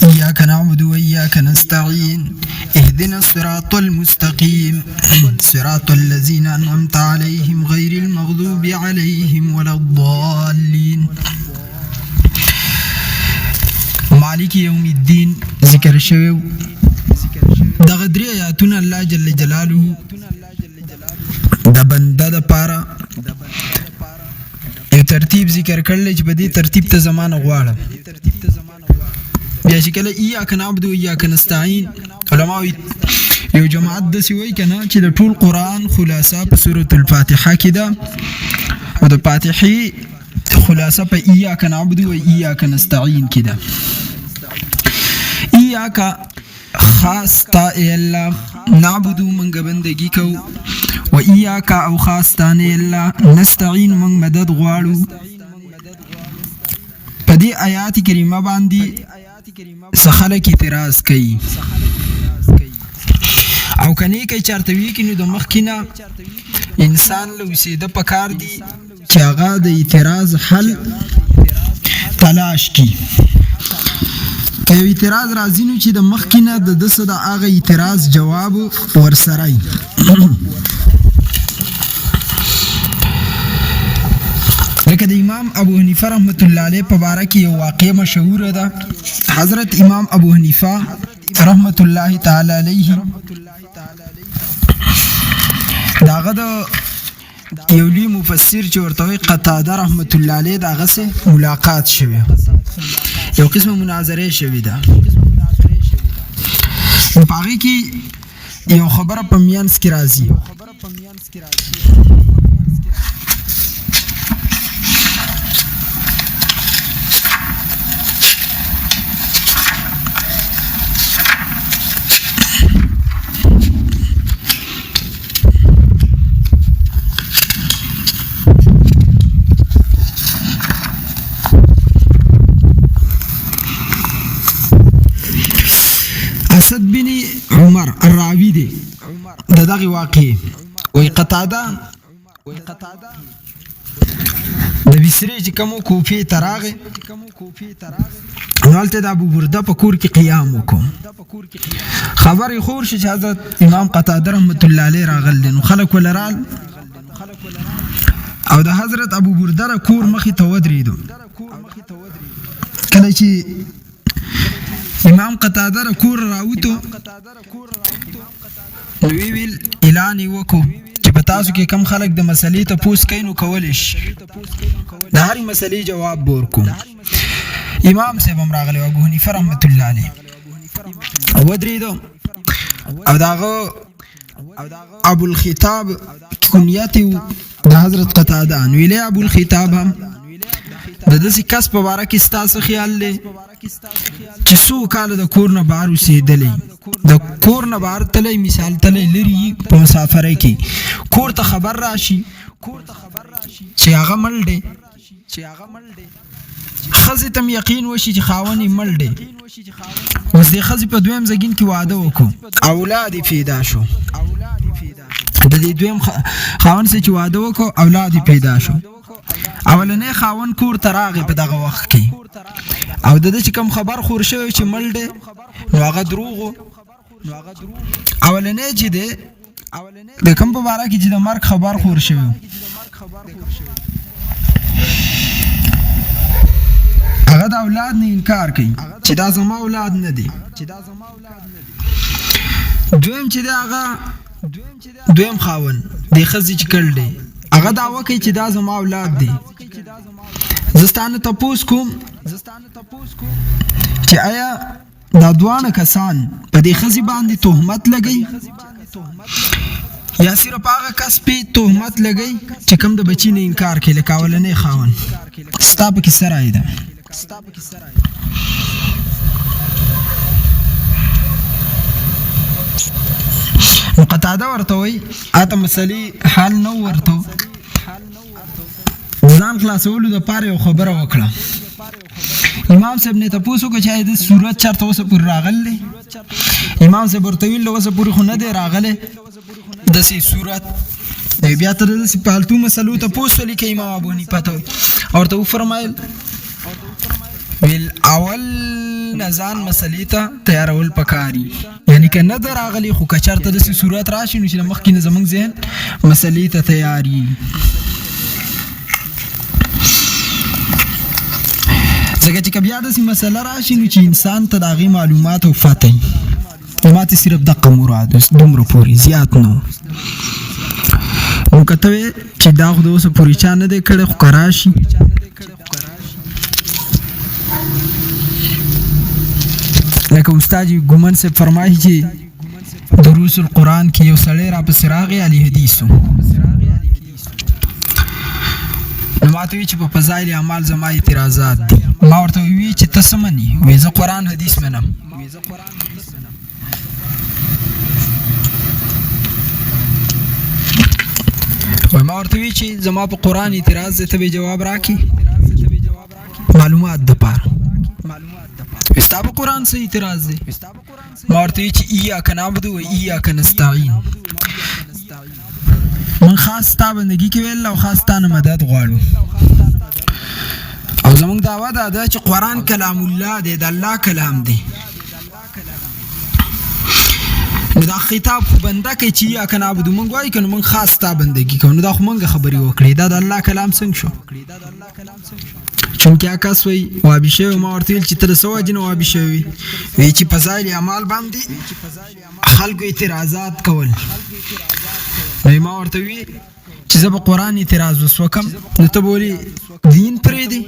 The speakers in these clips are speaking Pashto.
إياك نعبد وإياك نستعين اهدنا الصراط المستقيم صراط الذين أنعمت عليهم غير المغضوب عليهم ولا الضالين. مالك يوم الدين ذكر شوي دغه درې آیاتونه الله جل جلاله د بنده د پاره یو ترتیب ذکر کړل چې په دې ترتیب ته زمانه غواړم. بیا چې کله ایاک نعبد و ایاک نستعین علماء یو جماعت داسې وایي که نه چې د ټول قرآن خلاصه په سورة الفاتحه کې ده او د فاتحې خلاصه په ایاک نعبد و ایاک نستعین کې ده. ایاک خاص تا ای الله نعبدو منگا بندگی کو و ایاکا او خاص تانی اللہ نستعین منگ مدد غوارو. پا دی آیات کریمہ باندی سخلق اعتراض کئی او کنی کئی چارتوی کنو دو مخینا انسان لوسیده پکار دی که آغا دا اعتراض حل تلاش کی. که یو اعتراض راځي نو چې د مخکې نه د ده څه د هغه اعتراض جواب ورسره وي. لکه د امام ابو حنیفه رحمت الله علیه په باره کې یو واقع مشهوره ده. حضرت امام ابو حنیفه رحمت الله تعالی علیه د هغه د یو لوی مفسر چې ورته وایي قتاده رحمت الله علیه د هغه سره ملاقات شوی، یو قسم مناظره شوی ده. په هغې کې یو خبره په میانس کې راځي. اسد بن عمر الراوی دی د دغه واقع وی قتاده د بصرې چې کوم کوفې ته راغی نو هلته د ابو برده په کور کې قیام وکړو. خبر یې خور شي چې حضرت امام قتاده رحمت الله علیه راغلی نو خلک ول رال او د حضرت ابو برده را کور مخې ته ودرېدو. کله چې امام قتاده را کور راوتو نو ویل اعلان یې وکړو چې په تاسو کې کم خلک د مسلې تپوس کوي نو کولی شي د هرې مسلې جواب به ورکړو. امام صاحب هم راغلی و ابو حنیفه رحمت الله علیه ودرېدو او د هغه ابوالخطاب کنیت د حضرت قتاده نو ویلی ابوالخطاب هم د داسې کس په باره کې ستا څه خیال دی چې څو کاله د کور نه بهر اوسېدلی، د کور نه بهر تلی مثال تلی لرې په مسافرۍ کې کور ته خبر راشي چې هغه مړ دی، ښځې ته م یقین وشي چې خاوند یې مړ دی. اوس دې ښځې په دویم زګین کې واده وکړو، اولاد یې پیدا شو. د دې دویم خاوند سره چې واده وکړو اولاد یې پیدا شو. اولنی خاوند کور ته راغی په دغه وخت کې او د ده چې کوم خبر خور شوی چې مړ دی نو هغه دروغ و. اولنی چې دی د کوم په باره کې چې د مرګ خبر خور شوی هغه د اولاد نه انکار کوي چې دا زما اولاد نه دی. دویم چې دی هغه دویم خاوند د ښځې چې کړ دی هغه دعوه کوي چې دا زما اولاد دی. زه ستانه تپوس کوم چې آیا دا دوانه کسان په دې ښځې باندې تهمت لګوي یا صرف هغه کس پې تهمت لګوي چې کوم د بچي نه انکار کوي لکه اولنی خاوند. ستا پکې څه رایې ده؟ نو قتاده ورته وایي اته مسلې حل نه ورته ځان خلاصولو دپاره یو خبره وکړه. امام صاحب نه تپوس وکړه چې د صورت چېرته اوسه پورې راغلی. امام صاحب ورته ویل اوسه پورې خو نه دی راغلی داسې صورت. بیا ته داسې پالتو مسلو تپوس ولیکه امام ابو حنیفه ته او ورته وفرمایل ویل اول نه ځان مسلې ته تیارول پکاري یعنی که نه دراغلی خو کچرته د صورت راشي نو چې مخکې نه زمونږ ذهن مسلې ته تیاری ځکه چې بیا داسې مسله راشي نو چې انسان ته د هغې معلومات او فتح ما ته صرف دقه مراد دومره پورې زیات نو نو که ته وې چې دا خو د اوسه پورې چا نه دی کړی خو که راشي لکه استاد ګومن صاحب فرمایي چې دروس القرآن کې یو سړی راپسې راغی علي حدیثو نو ما ته وی چې په فضایل اعمال زما اعتراضات دي ما ورته وی چې ته څه منې وی زه قرآن حدیث منم ما ورته وی چې زما په قرآن اعتراض دی ته به جواب راکړي معلومات دپاره ستا په قرآن څه اعتراض دی ما ورته وی چې ایاک نعبد و ایاک نستعین من خاص ستا بندگی کې ویل او خاص ستا نه مدد غواړو او زمونږ دعوه دا ده چې قرآن کلام الله دی د الله کلام دی نو دا خطاب خو بنده کوي چې ایاک نعبد موږ وایو که نو موږ خاص ستا بندګي کوو نو دا خو موږ خبرې وکړې دا د الله کلام څنګه شو چونکې کس وایي وابي شوی ما ورته ویل چې ته د څه وجې نه وابي شوی وایي چې فضایل اعمال باندې خلکو اعتراضات کول نو ما ورته وی چې زه به قرآن اعتراض وکم نو ته به ولې دین پرېږدې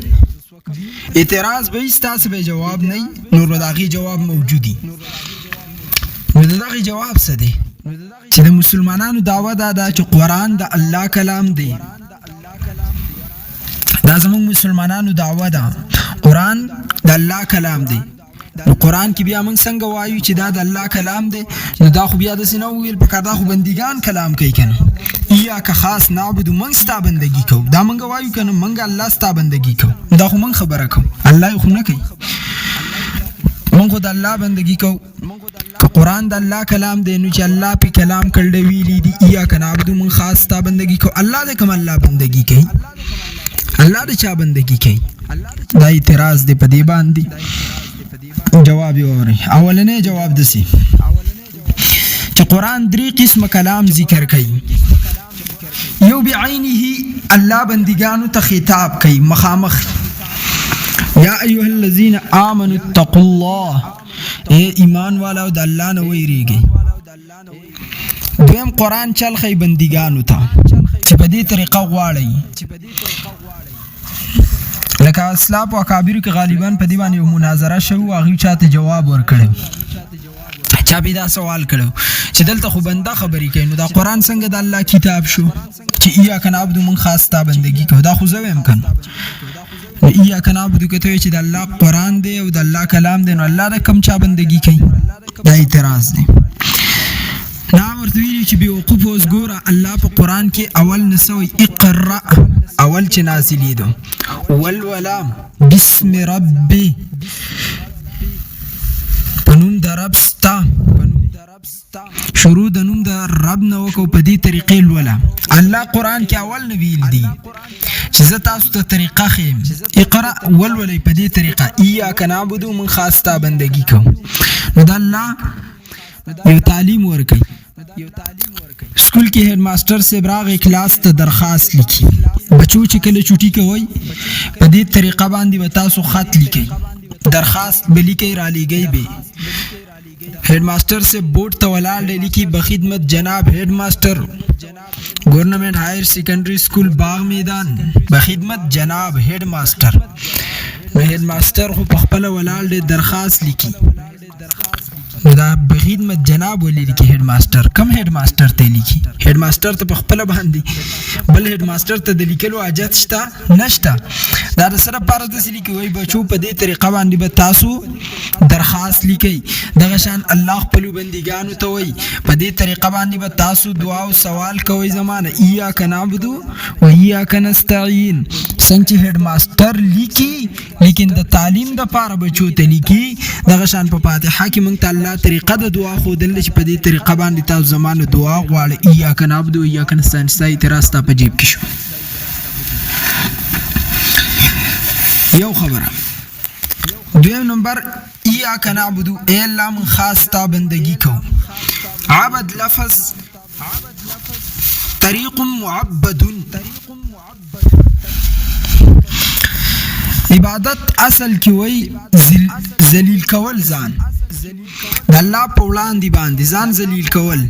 اعتراض به وي ستاسې به جواب نه وي نور به د هغې جواب موجود وي نو د دغې جواب څه دی چې د مسلمانانو دعوه دا ده چې قرآن د الله کلام دی دا زموږ مسلمانانو دعوه ده قرآن د الله کلام دی نو قرآن کې بیا موږ څنګه وایو چې دا د الله کلام دی نو دا خو بیا داسې نه وویل پکار دا خو بندګان کلام کوي که نه ایاک خاص نعبدو موږ ستا بندګي کوو دا موږ وایو که نه موږ الله ستا بندګي کوو دا خو موږ خبره کوو الله یې خو نه کوي موږ خو د الله بندګي کوو که قرآن د الله کلام دی نو چې الله پې کلام کړی ویلي دي ایاک نعبدو موږ خاص ستا بندګي کوو الله د کوم الله بندګي کوي الله د چا بندګي کوي دا اعتراض دی په دې باندې جواب یې واورئ اولنی جواب داسې چې قرآن درې قسمه کلام ذکر کوي یو بعینه الله بندګانو ته خطاب کوي مخامخ یا ایها الذین آمنوا اتقوا الله اے ایمان والاو د الله نه ویریږئ دویم قرآن چل ښیي بندګانو ته چې په دې طریقه غواړئ لکه اسلاف او اکابرو کې غالبا په دې باندې یو مناظره شوه هغوی چاته جواب ورکړی چا به دا سوال کړو چې دلته خو بنده خبرې کوي نو دا قرآن څنګه د الله کتاب شو چې ایاک نعبدو موږ خاص ستا بندګي کوو دا خو زه ویم که نه نو ایاک نعبدو که ته وایې چې د الله قرآن دی او د الله کلام دی نو الله د کوم چا بندګي کوي دا اعتراض دی نا ورته ویلي چې بېوقوف اوس ګوره الله په قرآن کې اول نه سوی اقرأ اول چې نازلېدو والولام بسم ربي په نوم د رب ستا شروع د نوم د رب نه وکړو په دې طریقې لوله الله قرآن کې اول نه ویل دي چې زه تاسو ته طریقه ښیم اقرأ ولولئ په دې طریقه ایاک نعبدو موږ خاص ستا بندګي کوو نو د الله یو تعلیم ورکوي سکول کې هیډ ماسټر صاحب راغی کلاس ته درخواست لیکي بچو چې کله چوټي کوئ په دې طریقه باندې به تاسو خط لیکئ درخواست به لیکئ رالیږئ به هیډ ماسټر صاحب بورډ ته ولاړ دی لیکي بخدمت جناب هیډ ماسټر گورنمنٹ ہائر سیکنڈری سکول باغ میدان بخدمت جناب هیډ ماسټر هیډ ماسټر خو په خپله ولاړ دی درخواست لیکي دا بخدمت جناب ولې لیکي هیډ ماسټر کم هیډ ماسټر ته لیکي هیډ ماسټر ته په خپله باندې بل هیډ ماسټر ته د لیکلو حاجت شته نشته دا د سره پاره داسې لیکي وایي بچو په دې طریقه باندې به تاسو درخواست لیکئ دغه شان الله خپلو بندګانو ته وایي په دې طریقه باندې به تاسو دعا او سوال کوئ زما نه ایاک نعبدو و ایاک نستعین څنګه چې هیډ ماسټر لیکي لیکن د تعلیم دپاره بچو ته لیکي دغه شان په فاتحه کې موږ ته الله طریقه د دعا ښودلی چې په دې طریقه باندې تاسو زما نه دعا غواړئ ایاک نعبدو و ایاک نستعین ستا اعتراض ستا په جیب کې شو یو خبره دویم نمبر ایاک نعبد اے اللہ من خاص تا بندگی کو. عبد لفظ طریق معبد عبادت اصل کی وی ذلیل کول ځان د الله په وړاندې باندې ځان ذلیل کول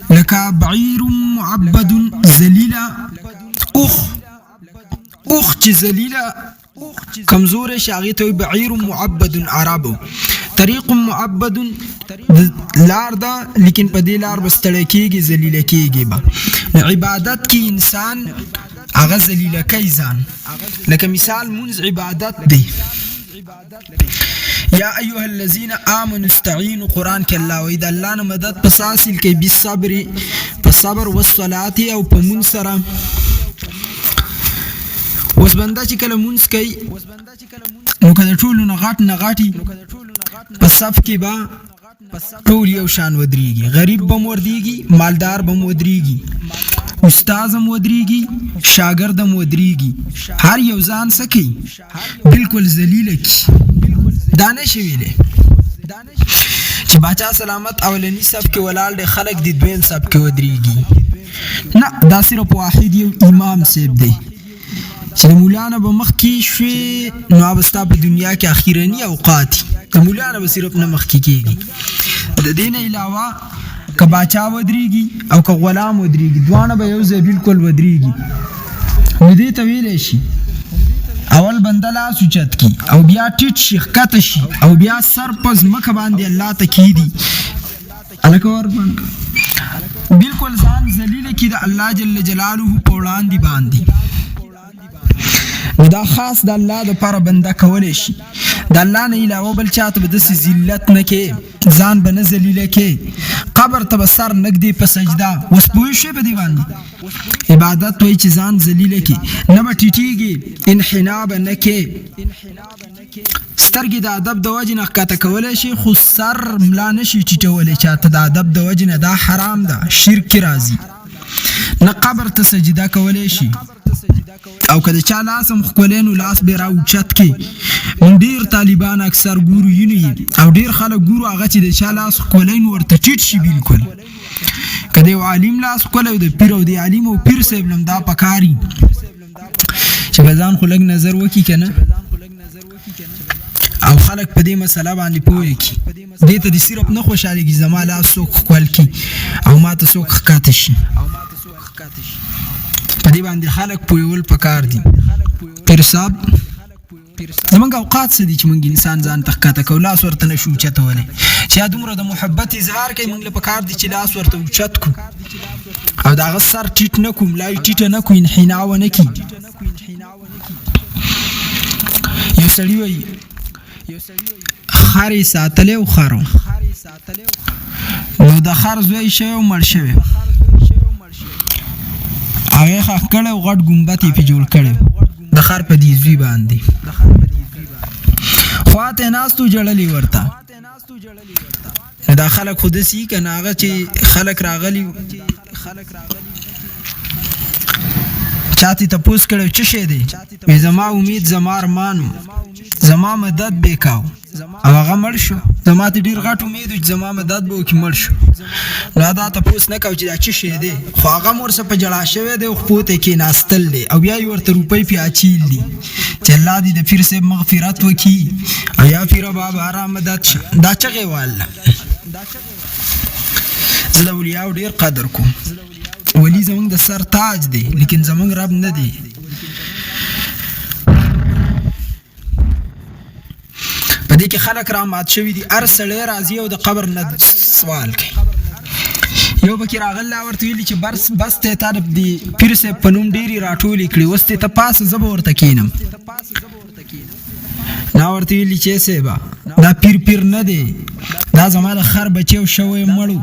لکه بعیر معبد ذلیلا اوخ چې ذلیلا کمزور شاغی ته بعیر معبد عربو طریق معبد لار دا لیکن په دې لار بستړی کېږي ذلیله کېږي به عبادت کې انسان هغه ذلیله کوي ځان لکه مثال منځ عبادت دی. یا ایها الذین آمنوا استعینوا قرآن کې الله وایي د الله نه مدد پس حاصل کوي بالصبر په صبر والصلاة او په منځ سره. اوس بنده چې کله منځ کوي نو که د ټولو نه غټ نه غټي په صف کې به ټول یو شان ودرېږي. غریب به م ودرېږي، مالدار به م ودرېږي، استاد هم ودرېږي، شاګرد هم ودرېږي، هر یو ځان څه کوي بالکل ذلیله کي. دا نه شي ویلی چې باچا سلامت اولني صف کې ولاړ دی خلک د دویم صف کې ودرېږي. نه، دا صرف واحد یو امام صاحب دی چې د مولانا به مخکې شوې نو هغه به ستا په دنیا کې اخرني اوقات د مولانا به صرف نه مخکې کېږي. د دې نه علاوه که باچا ودرېږي او که غلام ودرېږي دواړه به یو ځای بالکل ودرېږي. نو دې ته ویلی شي اول بنده لاس اوچت کي او بیا ټیټ شي ښکته شي او بیا سر په ځمکه باندې الله ته کیږدي هلکه ورباندې بالکل ځان ذلیله کي د الله جل جلاله په وړاندې باندې. نو دا خاص د الله دپاره بنده کولی شي. د الله نه علاوه بل چاته به داسې ذلت نه کې ځان به نه ذلیله کې قبر ته به سر نږدې په سجده. اوس پوه شوې په دې باندې عبادت وایي چې ځان ذلیله کې نه به ټیټېږي انحنا به نه کې. سترګې د ادب د وجې نه ښکته کولی شي خو سر ملا نه شي ټیټولی چاته د ادب د وجې نه. دا حرام ده، شرک کې راځي. نه قبر ته سجده کولی شي او که د چا لاس هم ښکلی نو لاس به یې را اوچت کړي. موږ ډېر طالبان اکثر ګورو یونې او ډېر خلک ګورو هغه چې د چا لاس ښکلی نو ورته ټیټ شي بالکل. که د یو عالم لاس ښکلی او د پیر او د عالم او پیر صاحب لم دا پکار وي چې په ځان خو لږ نظر وکړي که نه او خلک په دې مسله باندې پوه کړي. دې ته دې صرف نه خوشحالېږي زما لاس څوک ښکل کړي او ما ته څوک ښکته شي. په دې باندې خلک پوهول پکار دي. پیر صاحب زمونږ اوقات څه دي چې مونږ انسان ځان ته ښکته کوو لاس ورته نه شو اوچتولی چې یا دومره د محبت اظهار کوي مونږ له پکار دي چې لاس ورته اوچت کړو او د هغه سر ټیټ نه کړو ملا یې ټیټه نه کړو انحنا ونه کړي. یو سړي وایي خر یې ساتلی و خر نو د خر زوی شوی و مړ شوی هغې ښخ کړی و غټ ګمبت یې پې جوړ کړی د خر په دې زوی باندې خواته یې ناست و جړلې ورته. دا خلک خو داسې وي که نه هغه چې خلک راغلي چا ته تپوس کړی څه شی دی وایي زما امید زما ارمان زما مدد به یې کاو او هغه مړ شو. زما ته ډېر غټ امید و چې زما مدد به وکړي مړ شو. نو دا تپوس نه کوو چې دا څه شی دی خو هغه هم ورسه په ژړا شوی دی او خپو ته یې کېناستل دی او بیا یې ورته روپۍ پې اچیل دي چې الله دې د پیر صاحب مغفرت وکړي او یا پیره بابا را مدد شه. دا چغې والله زه د اولیاو ډېر قدر کوم. ولی زمونږ د سر تاج دی لیکن زمونږ رب نه دی. په دې کې خلک را مات شوي دي. هر سړی راځي او د قبر نه سوال کوي. یو پکې راغلی ورته ویلي چې بس ته تا د پیر صاحب په نوم ډېرې راټولې کړي اوس ته پاسه زه به ورته کښېنم. نا ورته ویلي چې صاحبه دا پیر نه دی دا زما د خر بچی او شوی مړو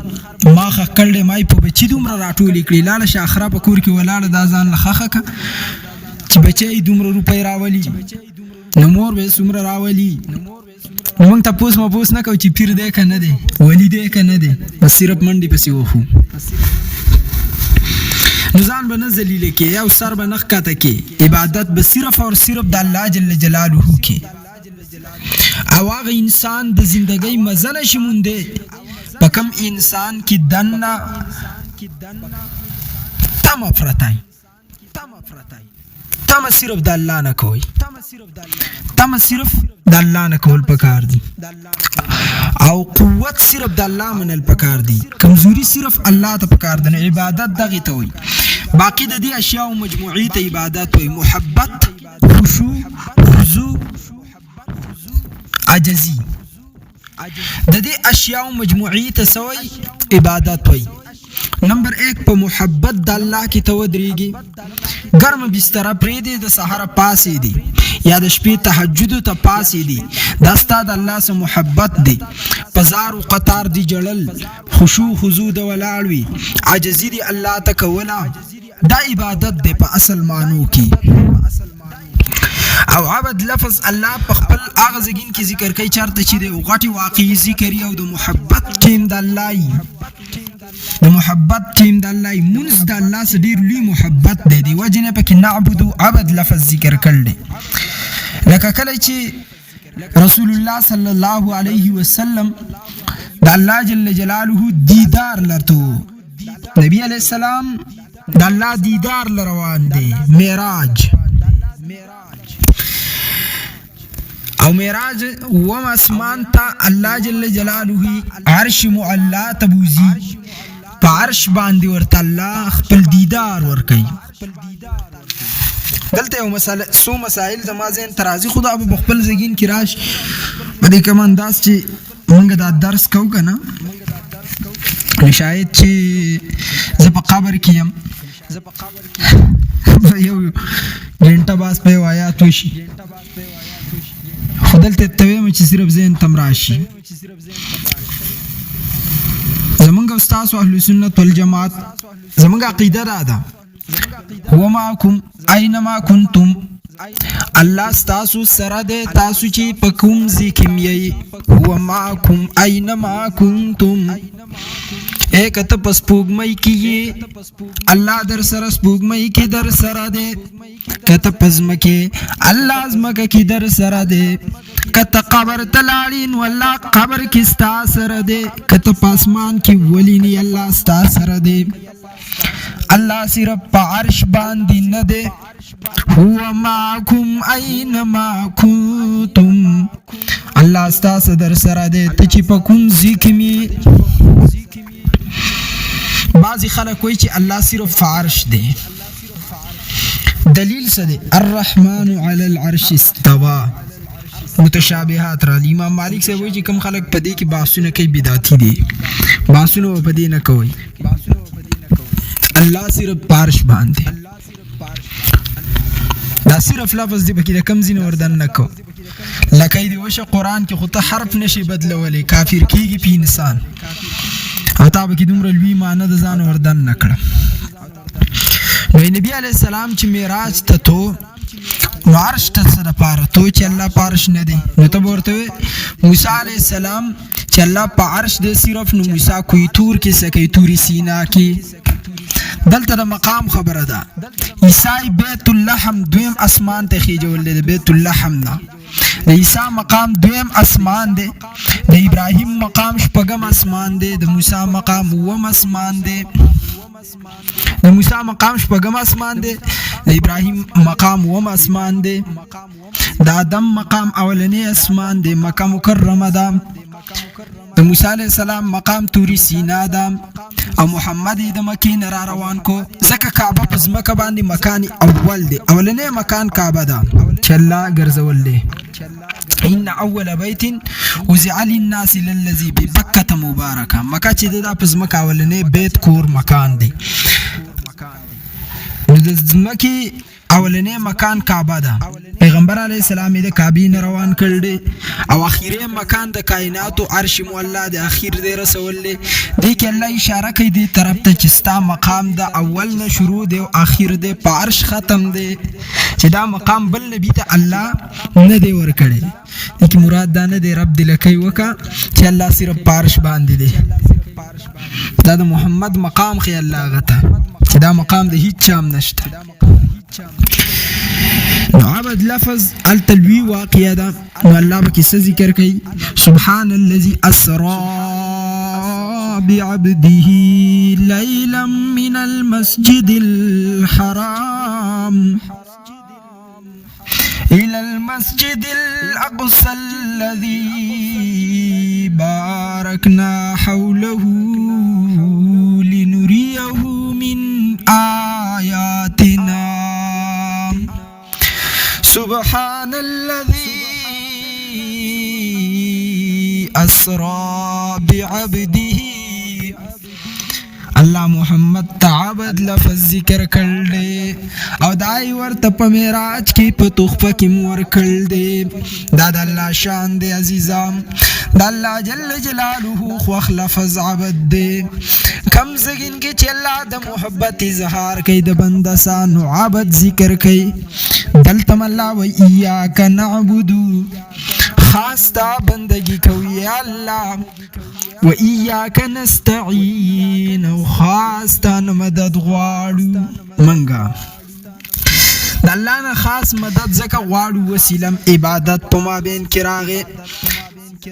ما ښخ کړی ما یې په بچي دومره راټولې کړي لاړه شه اخره په کور کې ولاړه دا ځان له ښخه که چې بچی یې دومره روپۍ راولي نو مور به یې څومره راولي. موږ تپوس مپوس نه کوو چې پیر دی که نه دی ولی دی که نه دی بس صرف منډې پسې وخو. نو ځان به نه ذلیله کې او سر به نه ښکته کې عبادت به صرف او صرف د الله جل جلاله کې. او هغه انسان د زندګۍ مزه نشي مونده په کم انسان کې دنه تم افرتای تم صرف د الله نه کوي تم صرف د الله نه کول پکار دي او قوت صرف د الله منل پکار دي کمزوري صرف الله ته پکار دي عبادت دغه ته وي باقی د دې اشیاء مجموعي ته عبادت وي محبت خشوع خضوع عجزي د دې اشیاء مجموعي ته سوي عبادت وي نمبر 1 په محبت د الله کې تودريږي ګرم بستر پرې دي د سحر پاسې دي یا د شپې تهجد ته پاسې دي دا ستاد الله سره محبت دي پزار او قطار دي جړل خشوع خضوع د ولاړوي عاجزي دي الله تکولا دا عبادت دي په اصل معنی کې او عبد لفظ الله په خپل اغزګین کې ذکر کوي چرته چې د غټي واقعي ذکر او د محبت ټیم د الله د محبت ټیم د الله منځ د الله سره ډیر لوی محبت دی وجنه پکې نعبد عبد لفظ ذکر کړل لکه کله چې رسول الله صلی الله علیه وسلم د الله جل جلاله دیدار لرته نبی علیہ السلام د الله دیدار روان دی معراج او معراج وم اسمان تا الله جل جلاله عرش معلا تبوزی په عرش باندې ورته الله خپل دیدار ورکي دلته یو مسله سو مسائل زمازین ترازی خدا ابو خپل زګین کی راش باندې کوم انداز چې موږ دا درس کوو کنه شاید چې زه په قبر کې يم یو غنټه باس په آیات وشي خدلته تویم چې صرف زین تمراشي زمونږ استاد اهل سنت والجماعت زمونږ عقیده ده هو معكم اينما كنتم الله تاسو سره ده تاسو چې پکوم ذکم یی هو معكم اينما كنتم کته پس پوګمای کی الله در سره پوګمای کی در سره ده کته پزمکه الله ازمکه کی در سره ده کته قبر تلالین والله قبر کی ستا سره ده کته پاسمان کی ولینی الله ستا سره ده الله صرف په عرش باندې نه ده هو معكم اينما كنتم الله ستا در سره ده ته چې پکون ذکمی بعضی خلک وایي چې الله صرف عرش دی دلیل څه دی الرحمن علی العرش استوى متشابهات را امام مالک سے وایي چې کوم خلک په دې کې بحثونه کوي بدعتي دي بحثونه په دې نه کوي الله صرف عرش باندې دا صرف لفظ دی پکې د کم زین وردن نه کو لکه دی وشه قران کې خو ته حرف نشي بدلولې کافر کیږي په انسان او تا به کې دومره لوی معنی د ځان وردن نکړه نو نبی علیہ السلام چې معراج ته تو نو عرش ته سره پاره تو چې الله پارش نه دی نو ته ورته موسی علیہ السلام چې الله په عرش دی صرف نو موسی کوی تور کې سکه توري سینا کې دلته د مقام خبره ده عیسی بیت اللحم دویم اسمان ته خېجول دی بیت اللحم نه د عیسی مقام دویم اسمان دی د ابراهیم مقام شپږم اسمان دی د موسی مقام اووم اسمان دی د موسی مقام شپږم اسمان دی د ابراهیم مقام اووم اسمان دی د آدم مقام اولنی اسمان دی مکه مکرمه ده د موسی علیہ السلام مقام توری سینا ده او محمد د مکې نه را روان کو ځکه کعبه په ځمکه باندې مکان اول دی اولنی مکان کعبه ده چې الله ګرځول دی ان اول بیت وزع للناس للذي ببکه مبارکه مکه چې د پزمکه اولنې بیت کور مکان دی د ځمکې اولنې مکان کعبه ده پیغمبر علیه السلام د کعبې نه روان کړل او اخیری مکان د کائنات او عرش مولا د اخیر دی رسول دی کې الله اشاره کوي دی طرف ته چې ستا مقام د اول نه شروع دی او اخیر دی په عرش ختم دی چې دا مقام بل نبی ته الله نه دی ورکړي کی مراد دا نه دی رب دل کوي وکا چې الله صرف پارش باندې دی دا د محمد مقام خي الله غته چې دا مقام د هیڅ چام نشته نو عبد لفظ التلوي واقع ده نو الله بکی ذکر کوي سبحان الذي اسرا بعبده ليلا من المسجد الحرام إلى المسجد الأقصى الذي باركنا حوله لنريه من آياتنا سبحان الذي أسرى بعبده الله محمد تعبد لفظ ذکر کړل او دای ورته په معراج کې په تحفه کې مور کړل دا د الله شان دی عزیزام د الله جل جلاله خو لفظ عبد دی کم زګین کې چې الله د محبت اظهار کوي د بنده سانو عبد ذکر کوي دلته الله و ایاک نعبد خاص تا بندگی کوي الله و ایاک نستعین او خاص تا مدد غواړو منګه د الله نه خاص مدد زکه غواړو وسیله عبادت په مابین کې راغې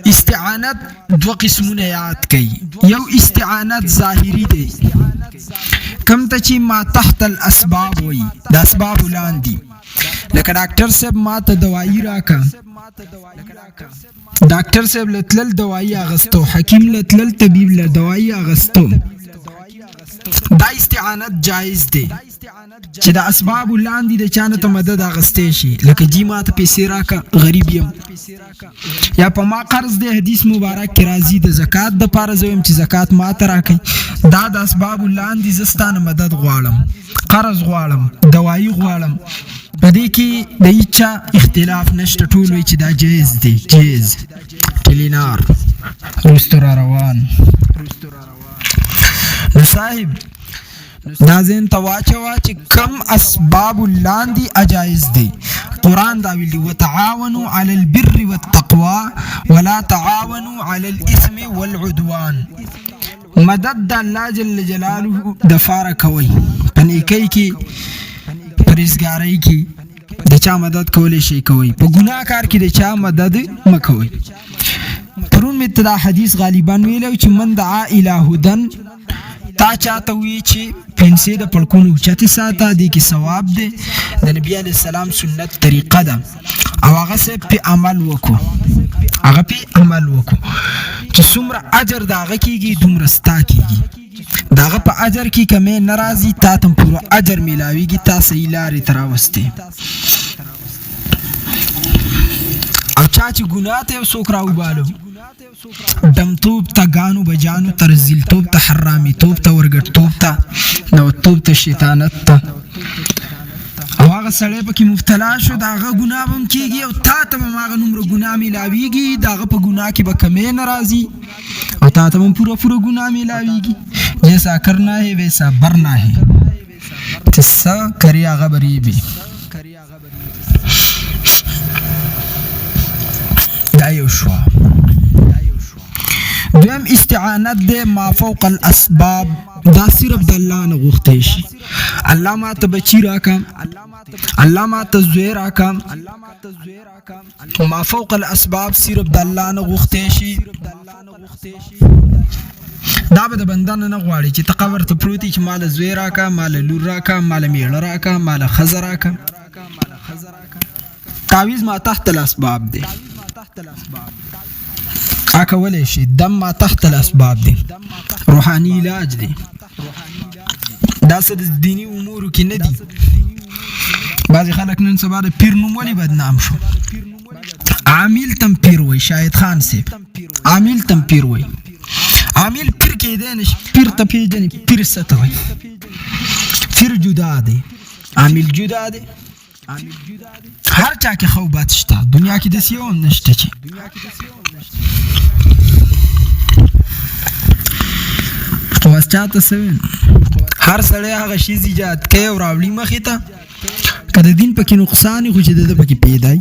استعانت دو قسمونه یاد کړئ یو استعانت ظاهری دی کم ته چې ما تحت الاسباب وي د اسباب لاندې لکه ډاکټر صاحب ما ته دوايي راکا ډاکټر صاحب لتل دوايي اغستو حکیم لتل طبيب له دوايي اغستو دا استعانت جایز دی چې د اسباب لاندې د چانه ته مدد اغستې شي لکه جی ما ته پیسې راکا غریب یم یا په ما قرض دی حدیث مبارک کې راځي د زکات د پاره زویم چې زکات ما ته راکې دا د اسباب لاندې زستانه مدد غواړم قرض غواړم دوايي غواړم په دې کې د هیڅ اختلاف نشته ټول وی چې دا جایز دی جایز کلینار رستور روان نو صاحب دا زین تواچوا چې کم اسباب لاندې اجایز دي قرآن دا ویلي وتعاونوا على البر والتقوى ولا تعاونوا على الاثم والعدوان مدد د الله جل جلاله د فار کوي پنیکي کې پرېزګاری کې د چا مدد کولې شي کوي په ګناه کار کې د چا مدد مکوي پرون می ابتدا حدیث غالبا ویلو چې من دعا الهدن تا چاته وی چې پنسې د پړکونو چته ساته دي کې ثواب دی د نبی علی السلام سنت طریقه ده او هغه په عمل وکړو چې څومره اجر داغه کیږي دومره ستا کیږي داغه په اجر کې کمې ناراضي تا تم پورا اجر ملاويږي تاسو یې لارې تراوسته او چا چې ګناه ته وسوک راوبالو دم توب تا گانو بجانو ترزیل توب تا حرامی توب تا ورگت توب تا نو توب تا شیطانت تا او آغا سڑے پا کی مفتلا شو دا آغا گناہ بم کیگی او تا تا بم آغا نمر گناہ ملاویگی دا آغا پا گناہ کی با کمی نرازی او تا تا بم پورا گناہ ملاویگی جیسا کرنا ہے ویسا برنا ہے تسا کری آغا بریبی دا یو شوا دویم استعانت دے ما فوق الاسباب دا صرف د الله نه غوښتې شي الله ما ته بچی راکم الله ما ته زوی راکم ما فوق الاسباب صرف د الله نه غوښتې شي دا به د بندانو نه غواړي چې تقبر ته پروتي چې مال زوی راکا مال لور راکا مال میړه راکا مال خزر راکا تعویذ ما تحت الاسباب دی اکولې شي دم ما تحت الاسباب دي روحاني علاج دي دا څه د دینی امور کې نه دي بعضی خلک نن سبا د پیر نوم ولې بدنام شو عامل تم پیر وای شاهد خان سي عامل تم پیر وای عامل پیر کې دی نش پیر ته پیژنې پیر څه ته وای پیر جدا دی عامل جدا دی هر چا کې خوبات شته دنیا کې د سیو نشته چې واس چاته سوین هر سړی هغه شی ایجاد کوي او راوړي مخې ته کله دین پکې نقصان خو چې د پکې پیدای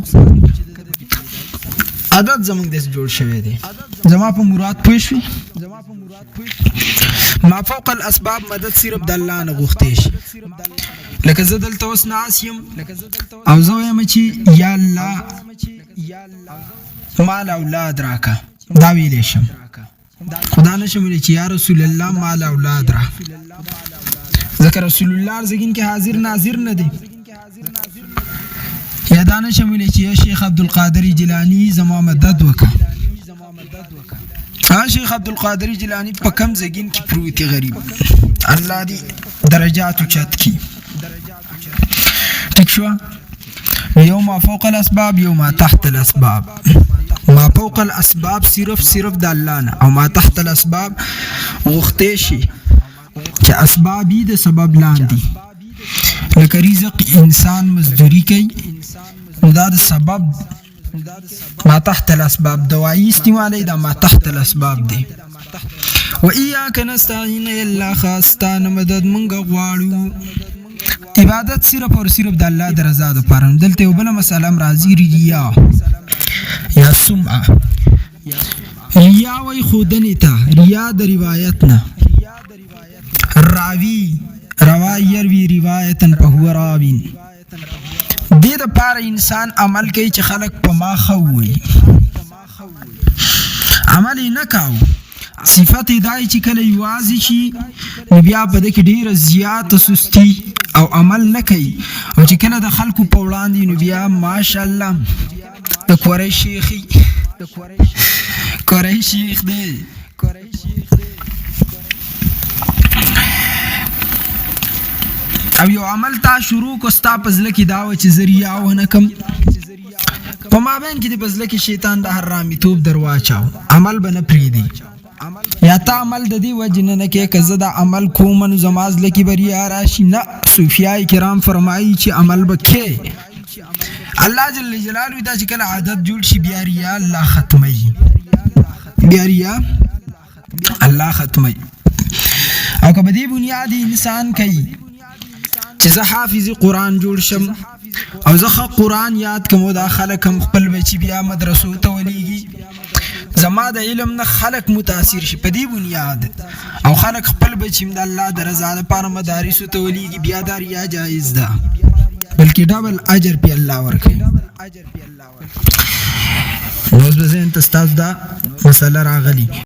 عادت زمونږ د جوړ شوی دی زما په مراد پوه شئ ما فوق الاسباب مدد صرف د الله نه غوښتې شي لکه زه دلته اوس ناست یم او زه وایم چې یا الله مال اولاد راکه، دا ویلی شم. خدا نشم ویلی چې یا رسول الله مال اولاد را، ځکه رسول الله ارزګین کې حاضر ناظر نه دی. یا دا نشم ویلی چې یا شیخ عبدالقادر جیلانی زما مدد وکړه. شیخ عبدالقادر جیلانی په کم ځګین کې پروت غریب، الله دې درجات اوچت کړي. ٹھیک شو؟ یو ما فوق الاسباب یو ما تحت الاسباب. ما فوق الاسباب صرف د الله نه، او ما تحت الاسباب غوښتی شي چې اسباب یې د سبب لاندې، لکه رزق انسان مزدوری کوي نو دا د سبب ما تحت الاسباب، دوايي استعمالي دا ما تحت الاسباب دی. و ایاک نستعین الا خاصتان مدد منګه غواړو. عبادت صرف اور صرف د الله د رضا لپاره. دلته یو بل مسله راځي، ریا یا سمعه. ریا وای خودنی ته، ریا د روایت نه، راوی یروي روایتن په هو راوین. دې د پاره انسان عمل کوي چې خلق په ما خوي، عمل نه کاو. صفت دای چې کله یوازې شي نو بیا په دې کې ډیره زیاته سستی او عمل نه کوي، او چې کله د خلکو په وړاندې نو بیا ماشاءالله د کورې شیخي کورې شیخ دی. او یو عمل تا شروع کو ستا پزله کې داوه چې ذریعہ ونه کم، په مابین کې د پزله کې شیطان د حرامي توپ درواچاو، عمل به نه پرېږدي. یا تا عمل د دې وجې نه کې که زه دا عمل کوم نو زما زړه کې بریا راشي. نه، صوفیای کرام فرمایي چې عمل به کې الله جل جلاله دا چې کله عادت جوړ شي بیا ریا الله ختموي، بیا ریا الله ختموي. او که په دې بنیاد انسان کوي چې زه حافظ قرآن جوړ شم او زه ښه قرآن یاد کوم، دا خلک هم خپل بچي بیا مدرسو ته ولیږي، زما د علم نه خلق متاثر شي په دې بنیاد، او خلق خپل بچي د الله د رضا لپاره مدارسو ته ولیږي، بیا دا ریا جایز ده، بلکې ډبل اجر په الله ورکوي. اوس به زه ته ستاسو دا مسله راغلی.